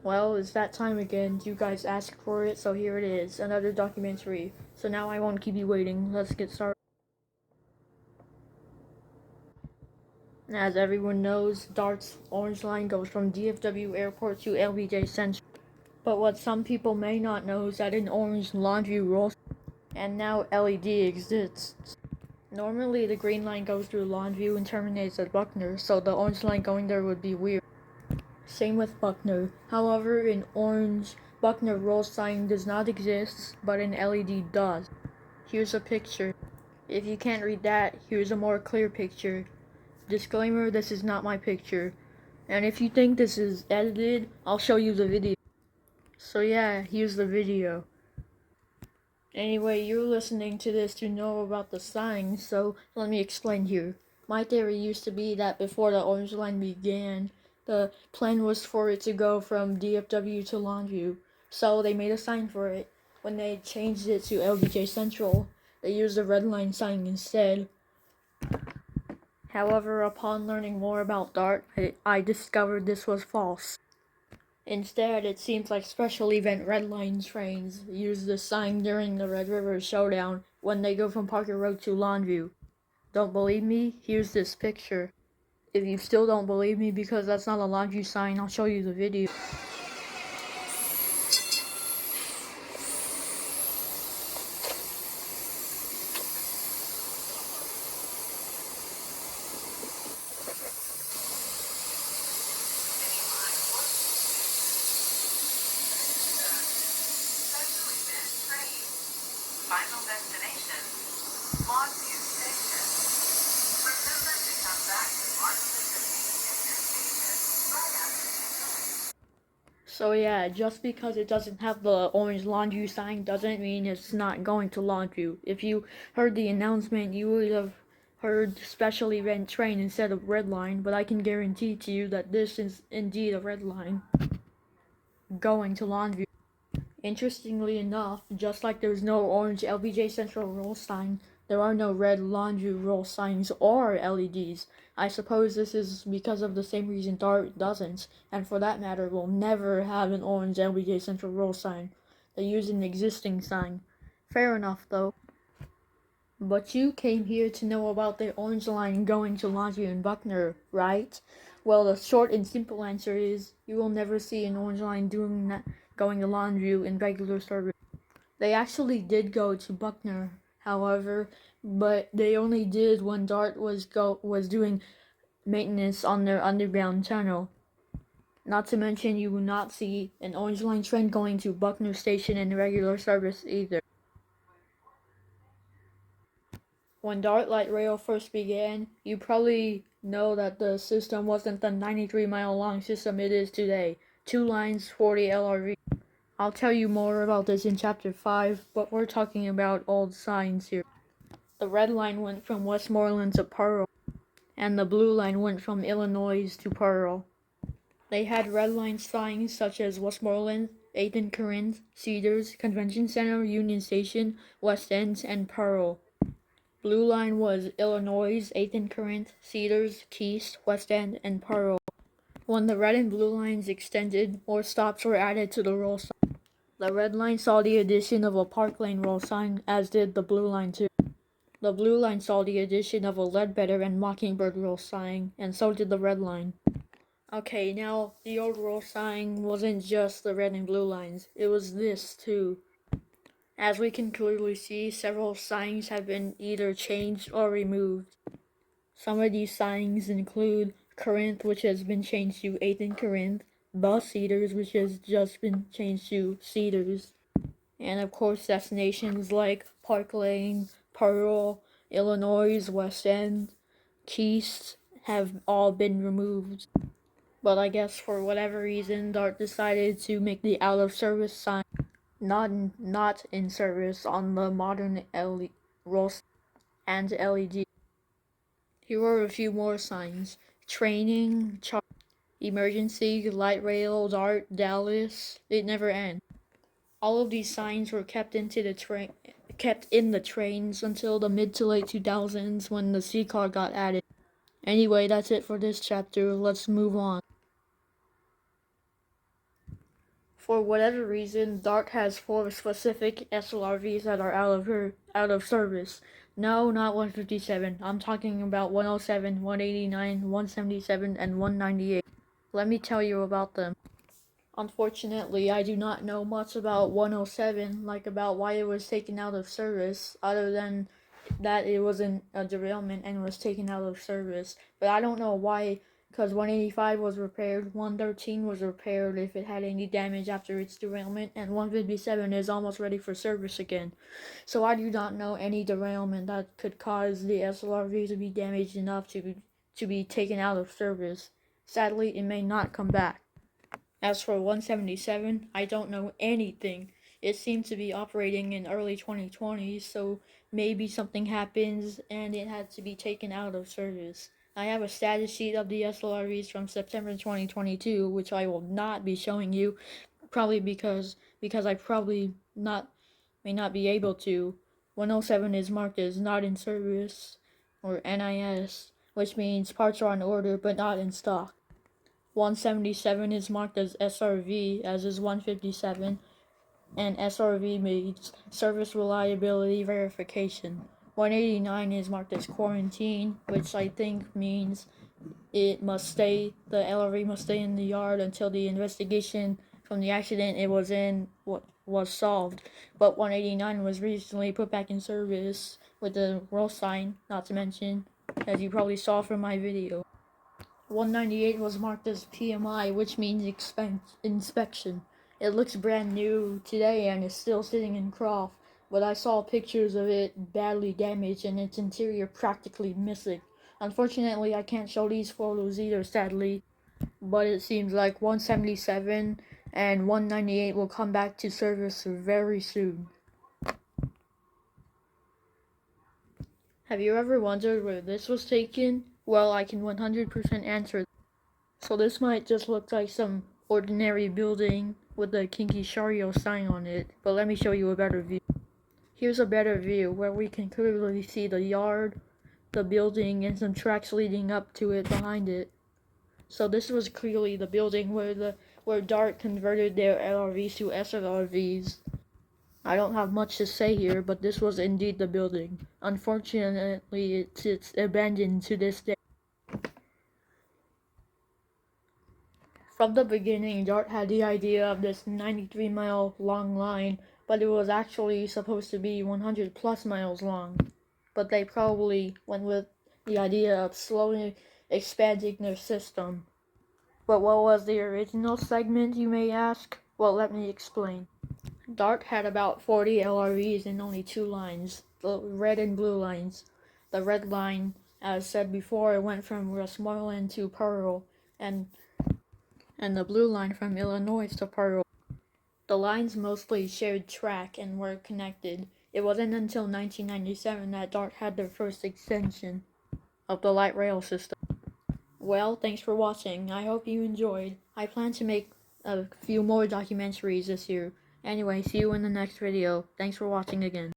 Well, it's that time again. You guys asked for it, so here it is. Another documentary. So now I won't keep you waiting. Let's get started. As everyone knows, DART's Orange Line goes from DFW Airport to LBJ Central. But what some people may not know is that an orange Lawnview rolls, and now LED exists. Normally, the green line goes through Lawnview and terminates at Buckner, so the orange line going there would be weird. Same with Buckner. However, an orange Buckner roll sign does not exist, but an LED does. Here's a picture. If you can't read that, here's a more clear picture. Disclaimer, this is not my picture. And if you think this is edited, I'll show you the video. So yeah, here's the video. Anyway, you're listening to this to know about the signs, so let me explain here. My theory used to be that before the Orange Line began, the plan was for it to go from DFW to Lawnview, so they made a sign for it. When they changed it to LBJ Central, they used the red line sign instead. However, upon learning more about DART, I discovered this was false. Instead, it seems like special event Red Line trains use the sign during the Red River Showdown when they go from Parker Road to Lawnview. Don't believe me? Here's this picture. If you still don't believe me because that's not a Lawnview sign, I'll show you the video. Final destination, Lawnview Station. Remember to come back to participating in your station right after the So yeah, just because it doesn't have the orange Lawnview sign doesn't mean it's not going to Lawnview. If you heard the announcement, you would have heard special event train instead of red line, but I can guarantee to you that this is indeed a red line going to Lawnview. Interestingly enough, just like there's no orange LBJ Central roll sign, there are no red Lawnview roll signs or LEDs. I suppose this is because of the same reason DART doesn't, and for that matter will never have an orange LBJ Central roll sign. They use an existing sign. Fair enough though. But you came here to know about the orange line going to Lawnview and Buckner, right? Well, the short and simple answer is you will never see an orange line doing that, going to Lawnview in regular service. They actually did go to Buckner, however, but they only did when DART was doing maintenance on their underground tunnel. Not to mention, you will not see an orange line train going to Buckner Station in regular service either. When DART Light Rail first began, you probably know that the system wasn't the 93-mile long system it is today. 2 lines, 40 SLRVs. I'll tell you more about this in Chapter 5, but we're talking about old signs here. The red line went from Westmoreland to Pearl, and the blue line went from Illinois to Pearl. They had red line signs such as Westmoreland, 8th and Corinth, Cedars, Convention Center, Union Station, West End, and Pearl. Blue line was Illinois, 8th and Corinth, Cedars, Keast, West End, and Pearl. When the red and blue lines extended, more stops were added to the roll sign. The red line saw the addition of a Park Lane roll sign, as did the blue line too. The blue line saw the addition of a Ledbetter and Mockingbird roll sign, and so did the red line. Okay, now, the old roll sign wasn't just the red and blue lines, it was this too. As we can clearly see, several signs have been either changed or removed. Some of these signs include Corinth, which has been changed to 8th and Corinth, the Cedars, which has just been changed to Cedars, and of course destinations like Park Lane, Pearl, Illinois, West End, Keast have all been removed. But I guess for whatever reason, DART decided to make the out of service sign not in service on the modern roll and LED. Here are a few more signs: training, emergency, light rail, DART, Dallas. It never ends. All of these signs were kept in the trains until the mid to late 2000s when the C-car got added. Anyway, that's it for this chapter. Let's move on. For whatever reason, Dart has 4 specific SLRVs that are out of service. No, not 157. I'm talking about 107, 189, 177, and 198. Let me tell you about them. Unfortunately, I do not know much about 107, like about why it was taken out of service, other than that it wasn't a derailment and was taken out of service. But I don't know why, because 185 was repaired, 113 was repaired if it had any damage after its derailment, and 157 is almost ready for service again. So I do not know any derailment that could cause the SLRV to be damaged enough to be taken out of service. Sadly, it may not come back. As for 177, I don't know anything. It seemed to be operating in early 2020, so maybe something happens and it had to be taken out of service. I have a status sheet of the SLRVs from September 2022, which I will not be showing you, probably because I probably may not be able to. 107 is marked as not in service, or NIS, which means parts are on order but not in stock. 177 is marked as SRV, as is 157, and SRV means Service Reliability Verification. 189 is marked as quarantine, which I think means the LRV must stay in the yard until the investigation from the accident it was in was solved. But 189 was recently put back in service with the roll sign, not to mention, as you probably saw from my video. 198 was marked as PMI, which means inspection. It looks brand new today and is still sitting in Croft, but I saw pictures of it badly damaged and its interior practically missing. Unfortunately, I can't show these photos either, sadly, but it seems like 177 and 198 will come back to service very soon. Have you ever wondered where this was taken? Well, I can 100% answer. So this might just look like some ordinary building with a Kinky Shario sign on it, but let me show you a better view. Here's a better view where we can clearly see the yard, the building, and some tracks leading up to it behind it. So this was clearly the building where Dart converted their LRVs to SLRVs. I don't have much to say here, but this was indeed the building. Unfortunately, it's abandoned to this day. From the beginning, Dart had the idea of this 93-mile long line, but it was actually supposed to be 100 plus miles long. But they probably went with the idea of slowly expanding their system. But what was the original segment, you may ask? Well, let me explain. Dart had about 40 LRVs in only 2 lines, the red and blue lines. The red line, as said before, went from Westmoreland to Pearl, and the blue line from Illinois to Pearl. The lines mostly shared track and were connected. It wasn't until 1997 that Dart had their first extension of the light rail system. Well, thanks for watching. I hope you enjoyed. I plan to make a few more documentaries this year. Anyway, see you in the next video. Thanks for watching again.